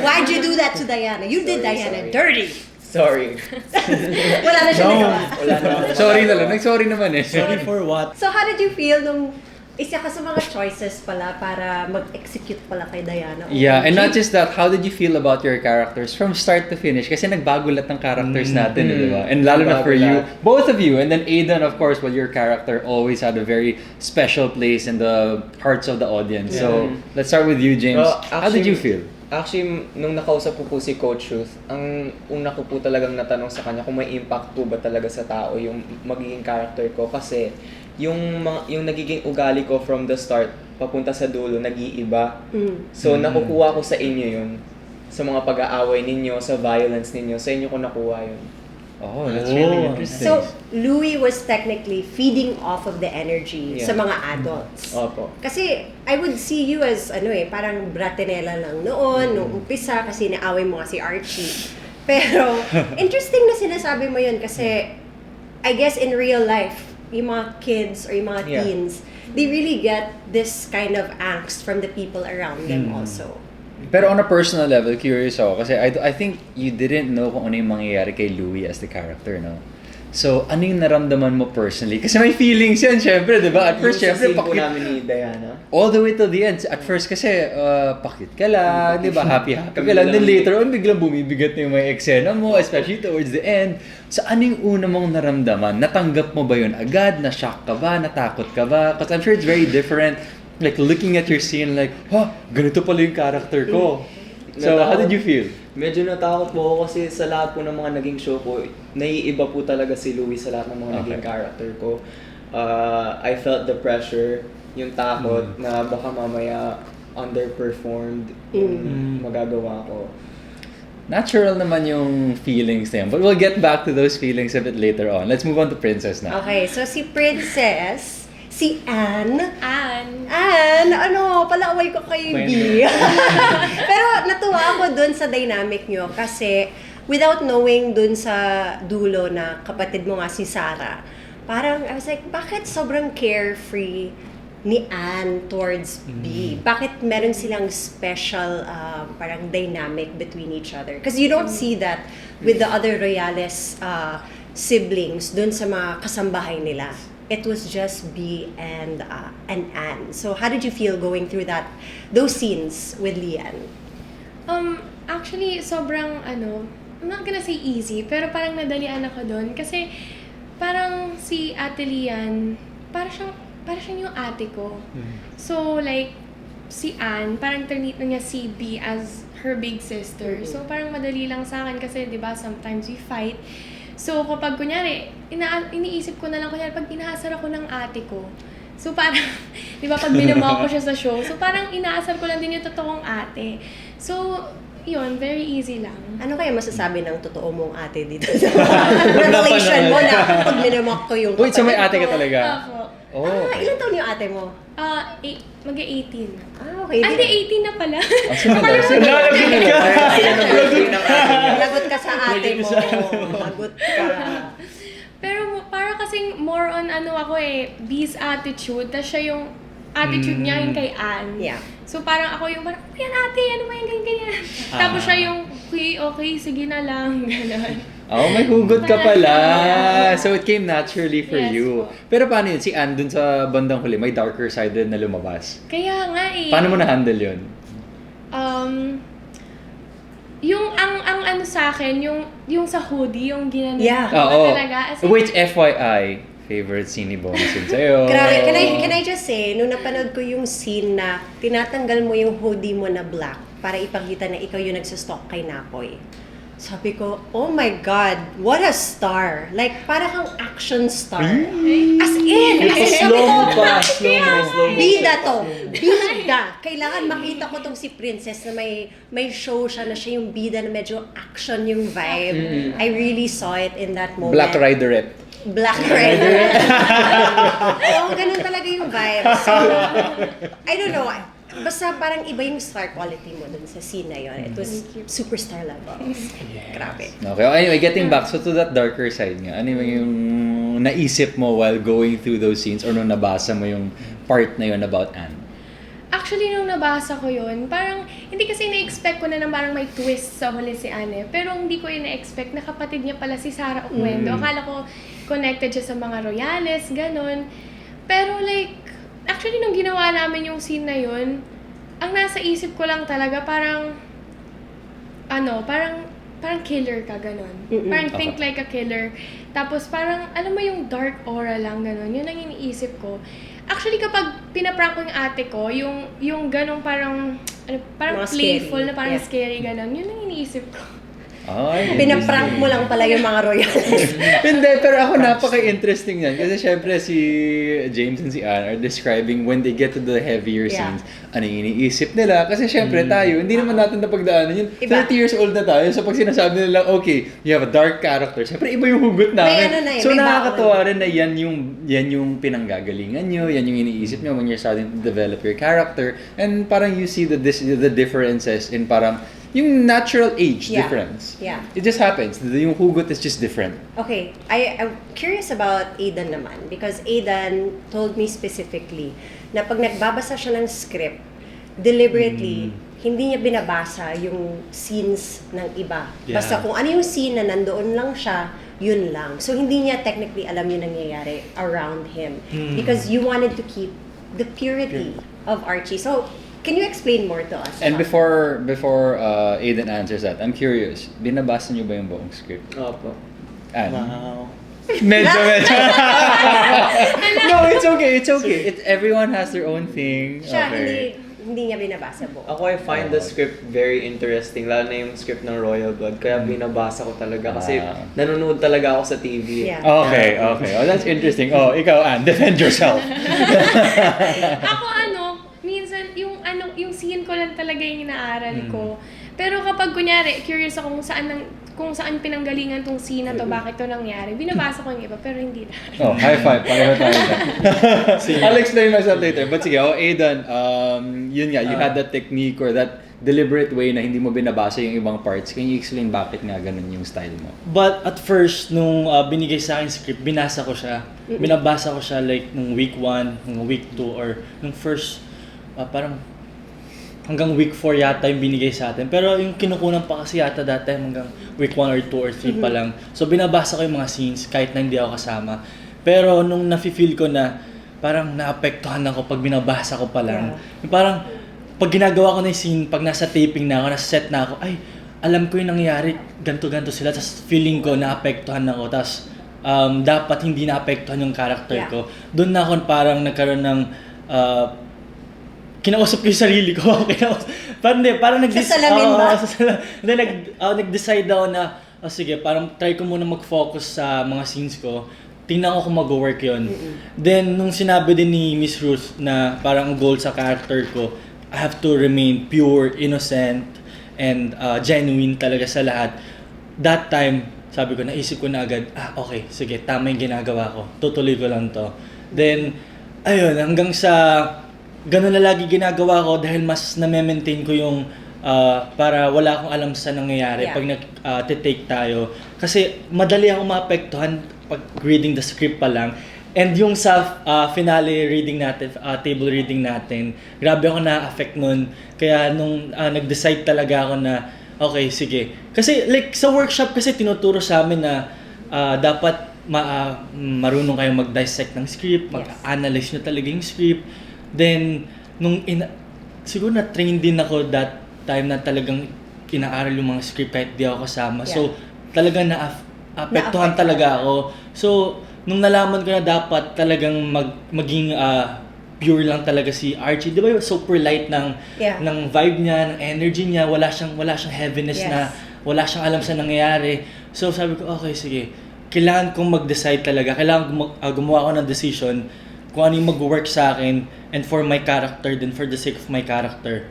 Why'd you do that to Diana? You did Diana dirty. Sorry. Wala na siya nagawa. Wala na. Sorry na lang. Nag-sorry naman eh. Sorry for what? So how did you feel nung isa ka sa mga choices pala para mag-execute pala kay Diana? Yeah, and not just that, how did you feel about your characters from start to finish? Kasi nagbago lahat ng characters natin, di ba? And lalo na for you, both of you, and then Aidan, of course, well, your character always had a very special place in the hearts of the audience. So, let's start with you, James. Well, How did you feel? Actually, nung nakausap ko po si Coach Ruth, ang una ko po talagang natanong sa kanya kung may impact po ba talaga sa tao yung magiging character ko. Kasi yung nagiging ugali ko from the start papunta sa dulo, nag-iiba. So, nakukuha ko sa inyo yun. Sa mga pag-aaway ninyo, sa violence ninyo, sa inyo ko nakuha yun. Oh, that's really interesting. So, Louie was technically feeding off of the energy sa mga adults. Opo. Kasi, I would see you as, parang bratinela lang noon, nung umpisa, kasi naaway mo nga si Archie. Pero, interesting na sinasabi mo yun kasi, I guess in real life, yung mga kids or yung mga teens, they really get this kind of angst from the people around them also. Pero on a personal level, curious ako kasi I think you didn't know kung ano yung mangyayari kay Louie as the character, no? So, ano yung naramdaman mo personally? Kasi may feelings yan, syempre, di ba? At first, syempre, Yung sa scene po namin ni Diana. all the way till the end. At first kasi, pakit ka lang, di ba? Happy ka lang. Then later on, biglang bumibigat na yung may eksena mo, especially towards the end. So, ano yung una mong naramdaman? Natanggap mo ba yun agad? Na-shock ka ba? Natakot ka ba? Because I'm sure it's very different. Like, looking at your scene, like, ganito pala yung character ko. So, how did you feel? Medyo natakot po ako kasi sa lahat po ng mga naging show ko, naiiba po talaga si Louie sa lahat ng mga naging character ko. I felt the pressure, yung takot na baka mamaya underperformed yung magagawa ko. Natural naman yung feelings na yun. But we'll get back to those feelings a bit later on. Let's move on to Princess na. Okay, so si Princess, si Anne, palaaway ko kay B. Pero natuwa ako dun sa dynamic nyo kasi without knowing dun sa dulo na kapatid mo nga si Sarah, parang I was like, bakit sobrang carefree ni Anne towards B? Bakit meron silang special parang dynamic between each other? Because you don't see that with the other Royales siblings dun sa mga kasambahay nila. It was just B and Anne. So how did you feel going through those scenes with Lian? Actually, sobrang I'm not gonna say easy, pero parang nadalian ako doon kasi parang si Ate Lian, para siyang yung ate ko. So like si Anne, parang treat na niya si B as her big sister. So parang madali lang sa akin kasi 'di ba, sometimes we fight. So, kapag kunyari, iniisip ko na lang, kunyari, pag inaasar ako ng ate ko, so parang, di ba, pag minamaw ko siya sa show, so parang inaasar ko lang din yung totoong ate. So, yun, very easy lang. Ano kaya masasabi ng totoo mong ate dito sa revelation mo na pag minamock ko yung Wait, so may ate ka talaga? Ako. Ilan taon yung ate mo? Mag-18. Okay. Ate, 18 na pala. Lagot ka sa ate mo. Lagot ka. Pero para kasing more on B's attitude, tas siya yung attitude niya yung kay Anne. Yeah. So parang ako yung parang, yan ate, ano ba yung ganyan. Tapos siya yung, okay, sige na lang, gano'n. May hugot ka pala. So it came naturally for Yes you. po. Pero paano yun? Si Anne dun sa bandang huli, may darker side din na lumabas. Kaya nga Paano mo na-handle yun? Yung ang sa akin, yung sa hoodie, yung ginano talaga. As in, Which FYI, favorite scene ni Bonus yun sa'yo. Grabe, can I just say, nung napanood ko yung scene na tinatanggal mo yung hoodie mo na black para ipakita na ikaw yung nagsastalk kay Napoy. Sabi ko, oh my God, what a star. Like, para kang action star. As in, Slow mo pa. bida to. Bida. Kailangan makita ko tong si Princess na may show siya na siya yung bida na medyo action yung vibe. I really saw it in that moment. Black Riderette. Black Rider. Oo, ganun talaga yung vibe. So, I don't know. Basta parang iba yung star quality mo dun sa scene na yun. It was superstar level. Grabe. Okay, anyway, getting back to that darker side nga, ano yung naisip mo while going through those scenes or nung nabasa mo yung part na yun about Anne? Actually, nung nabasa ko yun, parang hindi kasi na-expect ko na parang may twist sa huli si Anne. Pero hindi ko ina-expect na kapatid niya pala si Sarah Oquendo. Akala ko connected siya sa mga Royales, ganun. Pero like, actually nung ginawa namin yung scene na yun, ang nasa isip ko lang talaga parang, parang killer ka, ganun. Parang think like a killer. Tapos parang, alam mo yung dark aura lang, ganun. Yun ang iniisip ko. Actually, kapag pinaprank ko yung ate ko, yung ganong parang Mga playful scary. na parang Yeah. scary, ganon. Yun ang iniisip ko. Ay, Pinaprank mo lang pala yung mga Royals. Hindi, pero ako napaka-interesting yan. Kasi syempre si James and si Anne are describing when they get to the heavier Yeah. scenes, ano yung iniisip nila. Kasi syempre tayo, hindi naman natin napagdaanan yun. Iba. 30 years old na tayo. So pag sinasabi nila, okay, you have a dark character. Syempre iba yung hugot namin. ano na eh, So may nakakatawa rin na yan yung pinanggagalingan nyo, yan yung iniisip nyo when you're starting to develop your character. And parang you see the differences in parang yung natural age Yeah. difference. Yeah. It just happens. Yung hugot is just different. Okay, I'm curious about Aidan naman because Aidan told me specifically na pag nagbabasa siya ng script, deliberately, hindi niya binabasa yung scenes ng iba. Yeah. Basta kung ano yung scene na nandoon lang siya, yun lang. So hindi niya technically alam yung nangyayari around him because you wanted to keep the purity of Archie. So, can you explain more to us? And about- before Aiden answers that, I'm curious, binabasa niyo ba yung buong script? Opo. Anne? Wow. Medyo. No, it's okay. Everyone has their own thing. siya, Okay. hindi niya binabasa po. Ako, I find the script very interesting, lalo na yung script ng Royal Blood. Kaya binabasa ko talaga kasi nanonood talaga ako sa TV. Yeah. Okay. Oh, that's interesting. Oh, ikaw, Anne, defend yourself. Ako minsan yung scene ko lang talaga yung inaaral ko. Pero kapag kunyari, curious ako kung saan pinanggalingan tong scene na to, bakit to nangyari, binabasa ko yung iba, pero hindi na. Oh, high five. Pareho tayo. I'll explain myself later. But sige, Aidan, yun nga, you had that technique or that deliberate way na hindi mo binabasa yung ibang parts. Can you explain bakit nga ganun yung style mo? But at first, nung binigay sa akin script, binasa ko siya. Binabasa ko siya like nung week 1, nung week 2, or nung first, parang hanggang week 4 yata yung binigay sa atin. Pero yung kinukunan pa kasi yata that time hanggang week 1 or 2 or 3 pa lang. So binabasa ko yung mga scenes kahit na hindi ako kasama. Pero nung nafe-feel ko na parang naapektuhan ako pag binabasa ko pa lang. Yung parang pag ginagawa ko na yung scene, pag nasa taping na ako, nasa set na ako, ay, alam ko yung nangyari, ganto-ganto sila. Tapos feeling ko naapektuhan ako. Tapos dapat hindi naapektuhan yung character ko. Doon na ako parang nagkaroon ng kinausap ko yung sarili ko. Parang salamin ba? nag-decide ako na, sige, parang try ko muna mag-focus sa mga scenes ko. Tingnan ko kung mag-work yun. Then, nung sinabi din ni Miss Ruth na parang goal sa character ko, I have to remain pure, innocent, and genuine talaga sa lahat. That time, sabi ko, naisip ko na agad, okay, sige, tama yung ginagawa ko. Tutuloy ko lang to. Then, ayun, hanggang sa ganun na lagi ginagawa ko dahil mas na-maintain ko yung para wala akong alam sa nangyayari pag nag-take tayo. Kasi madali akong maapektuhan pag reading the script pa lang. And yung sa finale reading natin, table reading natin, grabe ako na-affect nun. Kaya nung nag-decide talaga ako na, okay, sige. Kasi like sa workshop kasi tinuturo sa amin na dapat marunong kayong mag-dissect ng script, mag-analyze nyo talaga yung script. Then, siguro na-train din ako that time na talagang inaaral yung mga script kahit di ako kasama. So, talagang na-apektuhan talaga ako. So, nung nalaman ko na dapat talagang maging pure lang talaga si Archie, di ba yung super light ng vibe niya, ng energy niya, wala siyang heaviness na wala siyang alam sa nangyayari. So, sabi ko, okay, sige, kailangan kong mag-decide talaga, kailangan gumawa ako ng decision kung ano yung mag-work sa akin and for my character, then for the sake of my character.